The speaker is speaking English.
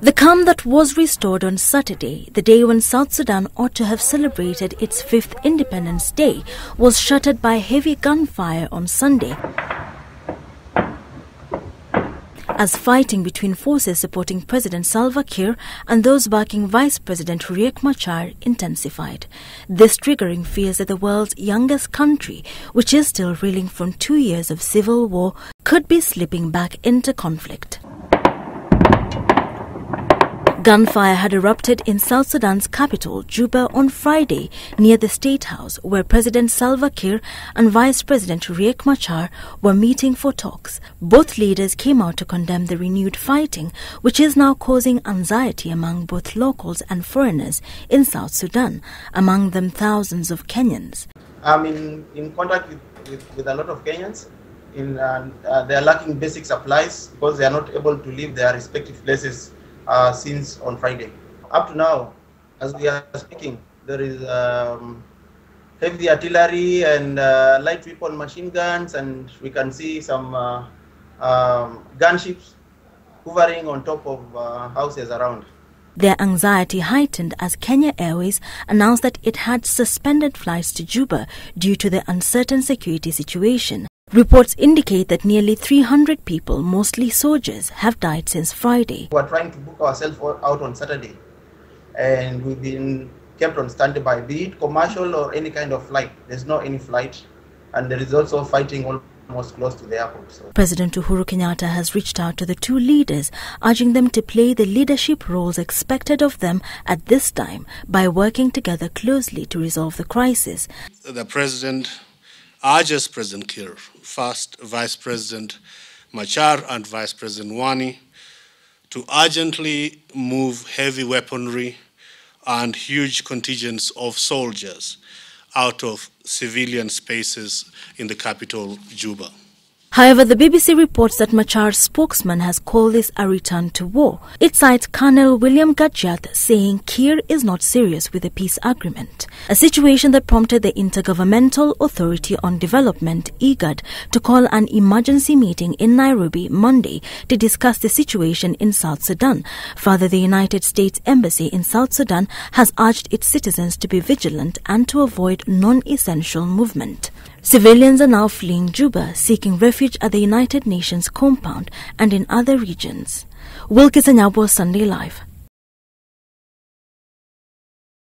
The calm that was restored on Saturday, the day when South Sudan ought to have celebrated its 5th Independence Day, was shattered by heavy gunfire on Sunday, as fighting between forces supporting President Salva Kiir and those backing Vice President Riek Machar intensified. This triggering fears that the world's youngest country, which is still reeling from 2 years of civil war, could be slipping back into conflict. Gunfire had erupted in South Sudan's capital, Juba, on Friday near the State House, where President Salva Kiir and Vice President Riek Machar were meeting for talks. Both leaders came out to condemn the renewed fighting, which is now causing anxiety among both locals and foreigners in South Sudan, among them thousands of Kenyans. I'm in contact with a lot of Kenyans. They are lacking basic supplies because they are not able to leave their respective places since on Friday. Up to now, as we are speaking, there is heavy artillery and light weapon machine guns, and we can see some gunships hovering on top of houses around. Their anxiety heightened as Kenya Airways announced that it had suspended flights to Juba due to the uncertain security situation. Reports indicate that nearly 300 people, mostly soldiers, have died since Friday. We are trying to book ourselves out on Saturday, and we've been kept on standby, be it commercial or any kind of flight. There's not any flight, and there is also fighting almost close to the airport. So. President Uhuru Kenyatta has reached out to the two leaders, urging them to play the leadership roles expected of them at this time by working together closely to resolve the crisis. The President urges President Kiir, first Vice President Machar and Vice President Wani, to urgently move heavy weaponry and huge contingents of soldiers out of civilian spaces in the capital, Juba. However, the BBC reports that Machar's spokesman has called this a return to war. It cites Colonel William Gajat saying Kiir is not serious with the peace agreement, a situation that prompted the Intergovernmental Authority on Development, IGAD, to call an emergency meeting in Nairobi Monday to discuss the situation in South Sudan. Further, the United States Embassy in South Sudan has urged its citizens to be vigilant and to avoid non-essential movement. Civilians are now fleeing Juba, seeking refuge at the United Nations compound and in other regions. Wilkister Nyabwa, Sunday Live.